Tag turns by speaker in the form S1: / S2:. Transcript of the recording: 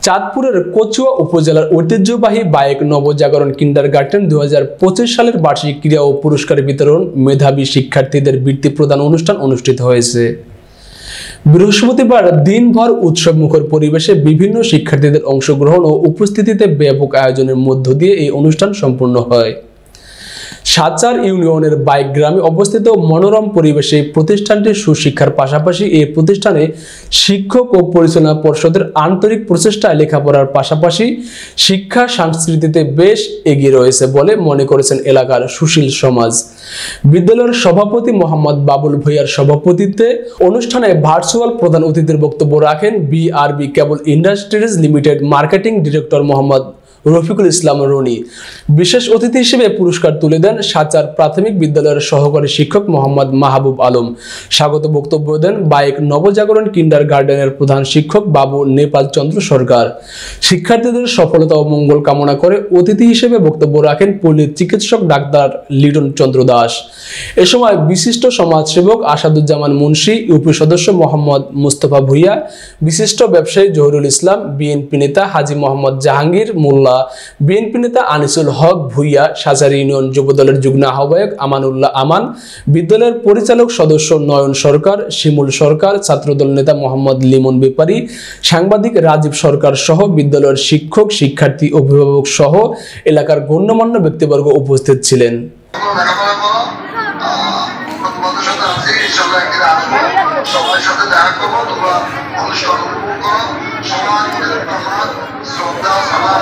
S1: চাঁদপুরের কচুয়া উপজেলার ঐতিহ্যবাহী বায়েক নবজাগরণ কিন্ডারগার্টেন 2025 সালের বার্ষিক ক্রীড়া ও পুরস্কার বিতরণ মেধাবী শিক্ষার্থীদের বৃত্তি প্রদান অনুষ্ঠান অনুষ্ঠিত হয়েছে। বৃহস্পতিবার দিনভর উৎসবমুখর পরিবেশে বিভিন্ন শিক্ষার্থীদের অংশগ্রহণ ও উপস্থিতিতে ব্যাপক আয়োজনের মধ্য দিয়ে এই অনুষ্ঠান সম্পন্ন হয়। সাচার ইউনিয়নের বাইক গ্রামে অবস্থিত মনোরম পরিবেশে প্রতিষ্ঠানটির সুশিক্ষার পাশাপাশি এই প্রতিষ্ঠানে শিক্ষক ও পরিচালনা পর্ষদের আন্তরিক প্রচেষ্টায় লেখাপড়ার পাশাপাশি শিক্ষা সংস্কৃতিতে বেশ এগিয়ে রয়েছে বলে মনে করেছেন এলাকার সুশীল সমাজ। বিদ্যালয়ের সভাপতি মোহাম্মদ বাবুল ভূঁইয়ার সভাপতিত্বে অনুষ্ঠানে ভার্চুয়াল প্রধান অতিথির বক্তব্য রাখেন BRB cable industries limited marketing director Mohammad Rafiqul Islam Roni. বিশেষ অতিথি হিসেবে পুরস্কার তুলে দেন সাচার প্রাথমিক বিদ্যালয়ের সহকারী শিক্ষক মোহাম্মদ মাহবুব আলম। স্বাগত বক্তব্য দেন বায়েক নবজাগরণ কিন্ডারগার্টেনের প্রধান শিক্ষক বাবু নেপাল চন্দ্র সরকার। শিক্ষার্থীদের সফলতা ও মঙ্গল কামনা করে অতিথি হিসেবে বক্তব্য রাখেন পল্লীর চিকিৎসক ডাক্তার লিটন চন্দ্র দাস। এ সময় বিশিষ্ট সমাজসেবক আসাদুজ্জামান মুন্সি, ইউপি সদস্য মোহাম্মদ মুস্তফা ভূঁইয়া, বিশিষ্ট ব্যবসায়ী জহিরুল ইসলাম, বিএনপি নেতা হাজী মোহাম্মদ জাহাঙ্গীর মোল্লা, বিএনপি নেতা আনিসুল হক ভূঁইয়া, সাচার ইউনিয়ন যুবদলের যুগ্ম আহ্বায়ক আমানুল্লাহ আমান, বিদ্যালয়ের পরিচালক সদস্য নয়ন সরকার, শিমুল সরকার, ছাত্রদল নেতা মোহাম্মদ লিমন বেপারী, সাংবাদিক রাজীব সরকার সহ বিদ্যালয়ের শিক্ষক, শিক্ষার্থী, অভিভাবক সহ এলাকার গণ্যমান্য ব্যক্তিবর্গ উপস্থিত ছিলেন। সবার সাথে দেখা করবো, তোমরা অনুষ্ঠান উপভোগ করো, সবার শ্রদ্ধা সালাম